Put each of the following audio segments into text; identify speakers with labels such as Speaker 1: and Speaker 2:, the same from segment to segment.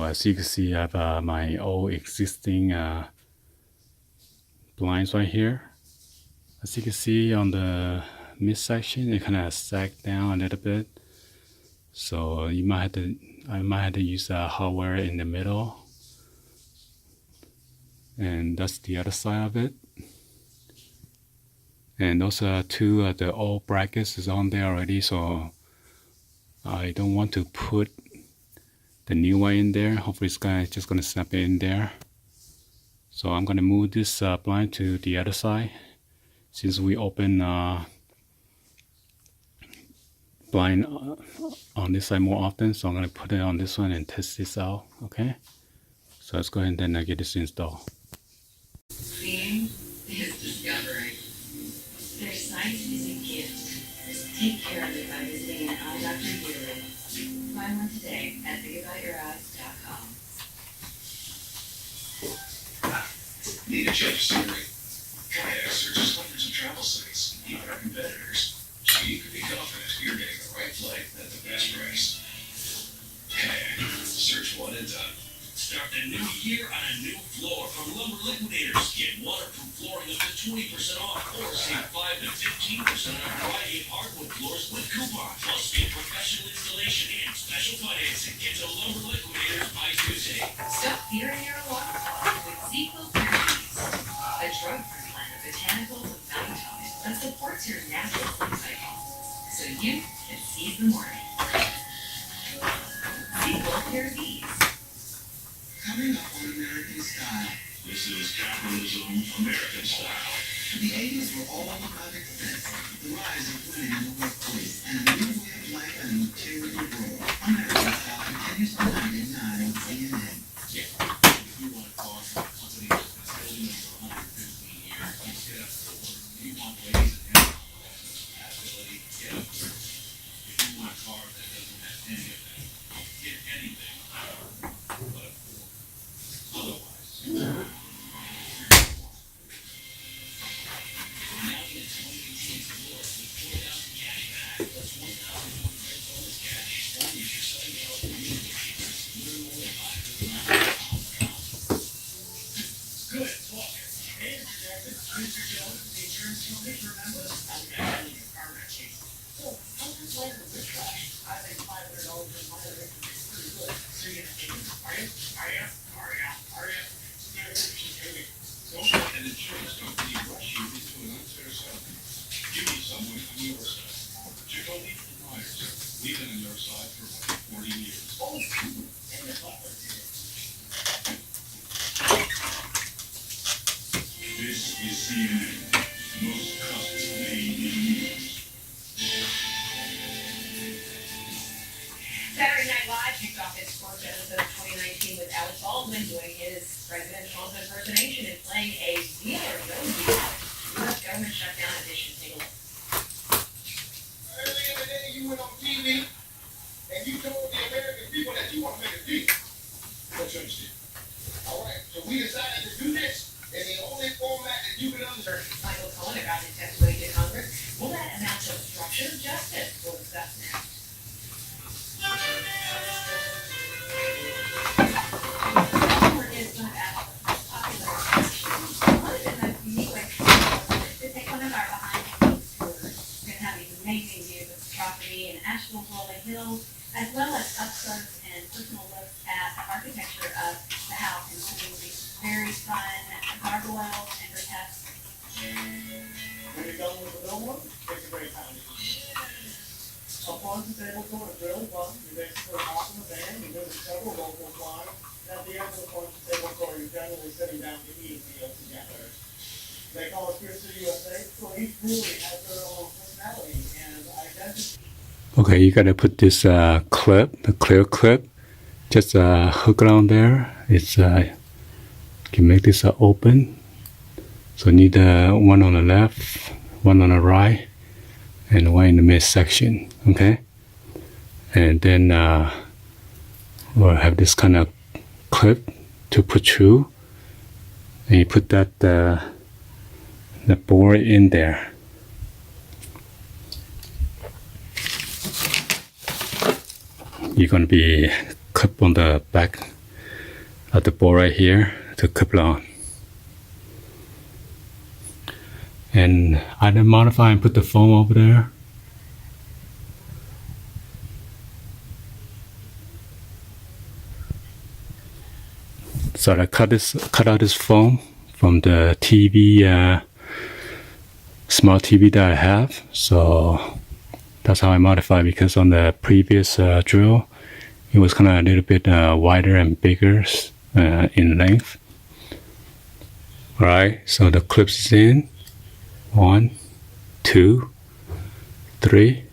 Speaker 1: as you can see, I have my old existing blinds right here. As you can see on the midsection, it kind of sagged down a little bit. So I might have to use hardware in the middle. And that's the other side of it. And those two the old brackets is on there already, so I don't want to put the new one in there. Hopefully it's just gonna snap it in there. So I'm gonna move this blind to the other side since we open blind on this side more often. So I'm gonna put it on this one and test this out. Okay, so let's go ahead and then get this installed.
Speaker 2: Seeing is discovering. Their sight is a gift. Take care of it by visiting an eye doctor yearly. Find one today at thinkaboutyoureyes.com.
Speaker 3: Need a change of scenery? Kayak searches hundreds of travel sites, even our competitors, so you can be confident you're getting the right flight at the best price. Kayak, search one and done.
Speaker 4: Start the new year on a new floor from Lumber Liquidators. Get waterproof flooring up to 20% off or save 5 to 15% on a variety of hardwood floors with coupons. Plus, get professional installation and special financing. Get to Lumber Liquidators by Tuesday.
Speaker 2: Stop fearing your alarm clock with Zico Therapies, a drug-free blend of botanicals and melatonin that supports your natural sleep cycle, so you can seize the morning. Zico Therapies.
Speaker 5: Coming up on American Style.
Speaker 4: This is capitalism, American style.
Speaker 5: The 80s were all about excess, the rise of women in the workplace, and a new way of life and a material world. American Style continues tonight at 9 on CNN.
Speaker 4: If you want a car from a company that's been selling them for 115 years, you get up for it. If you want ladies and gentlemen, compatibility, get up for it. If you want a car that doesn't have any of that, get anything but a Ford. Otherwise, now get 2018 Explorer with 4,000 cash back plus 1,000 bonus cash. Only if you're selling out of community. Learn more at buyers.com. Good talk. Hey, Mr. Jackson, Mr. Jones, the insurance company, remember? I'm going to car wreck case. So, how's this like with this guy? I think $500 a month is pretty good. So you're going to take it? Are you? Don't let an insurance company rush you into an unfair settlement. Give me someone on your side. Jacoby and Myers. We've been on your side for about 40 years. Oh, and the butler did it. This is CNN, most custom made in news.
Speaker 2: Saturday Night Live kicked off its fourth episode of 2019 with Alex Baldwin doing his President Trump's impersonation and playing a deal or no deal U.S. government shutdown edition. Take a look.
Speaker 6: Earlier today, you went on TV and you told the American people that you want to make a deal.
Speaker 4: Let's understand.
Speaker 6: All right, so we decided to do this in the only format that you can understand.
Speaker 2: Michael Cohen about his testimony to Congress. Will that amount to obstruction of justice? We'll discuss next. Baltimore is one of Apple's most popular attractions. One of the most unique ways to take one of our behind-the-scenes tours. We're going to have these amazing views of the property and actual rolling hills, as well as up-close and personal looks at the architecture of the house, including these very fun gargoyles and grotesques.
Speaker 6: When you're done with the billboard, it's a great time. Up on the table tour is really fun. You basically hop in the van, you visit several local lines, and at the end of the point the table tour, you're generally sitting down to eat a meal together. They call it Pure City USA, so each brewery has their own personality and identity.
Speaker 1: Okay, you gotta put this clip, the clear clip, just hook it on there. It's you can make this open. So need one on the left, one on the right, and one in the midsection. Okay, and then we'll have this kind of clip to put through, and you put that the board in there. You're going to be clip on the back at the ball right here to clip it on. And I didn't modify and put the foam over there. So I cut out this foam from the TV, smart TV that I have. So that's how I modify, because on the previous drill, it was kind of a little bit wider and bigger in length. All right, so the clips is in. 1, 2, 3.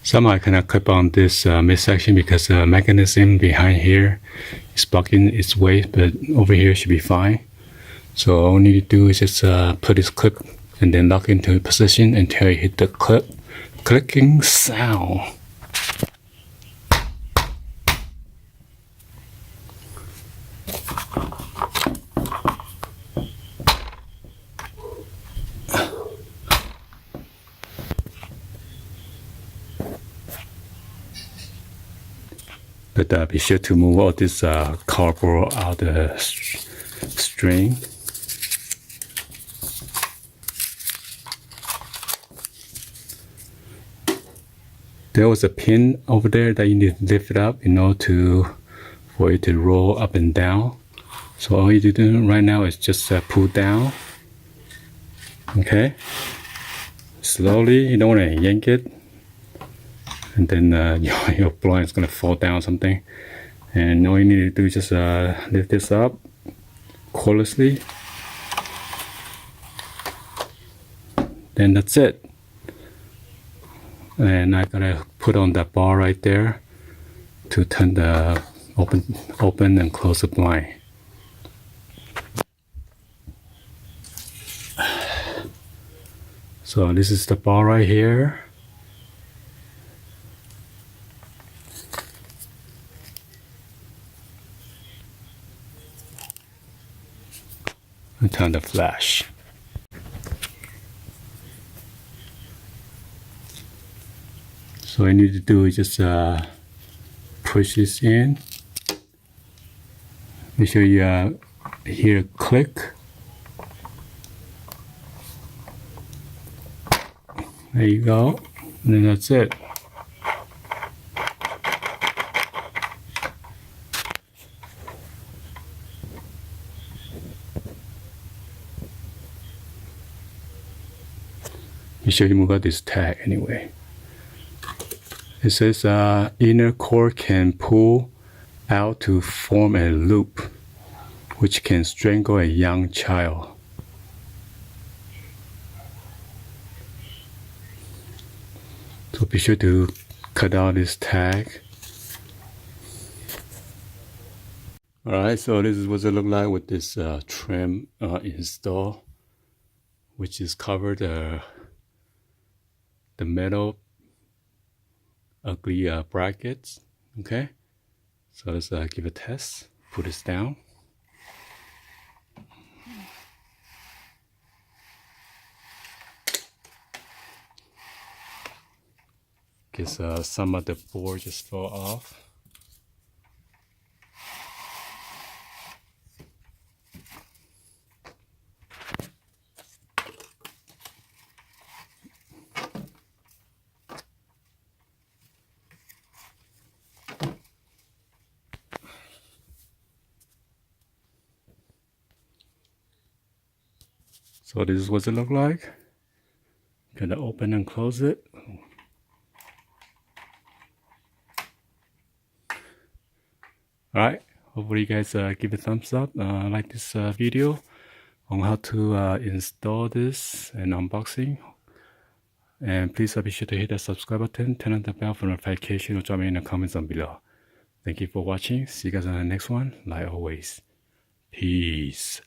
Speaker 1: Somehow I cannot clip on this midsection because the mechanism behind here is blocking its way, but over here should be fine. So all we need to do is just put this clip and then lock into position until you hit the clicking sound. But be sure to move all this cardboard out the string. There was a pin over there that you need to lift it up in order for it to roll up and down. So all you need to do right now is just pull down. Okay? Slowly, you don't want to yank it. And then your blind is going to fall down or something. And all you need to do is just lift this up cordlessly. Then that's it. And I gotta put on that bar right there to turn the open and close the blind. So this is the bar right here. And turn the flash. So all you need to do is just push this in. Make sure you hear a click. There you go. And then that's it. Be sure you move out this tag anyway. It says inner cord can pull out to form a loop, which can strangle a young child. So be sure to cut out this tag. Alright, so this is what it looks like with this trim install, which is covered the metal ugly brackets. Okay, so let's give a test. Put this down. Guess some of the board just fell off. So this is what it looks like. Gonna open and close it. Alright, hopefully you guys give a thumbs up, like this video on how to install this and unboxing. And please be sure to hit that subscribe button, turn on the bell for notification, or drop me in the comments down below. Thank you for watching. See you guys on the next one. Like always, peace.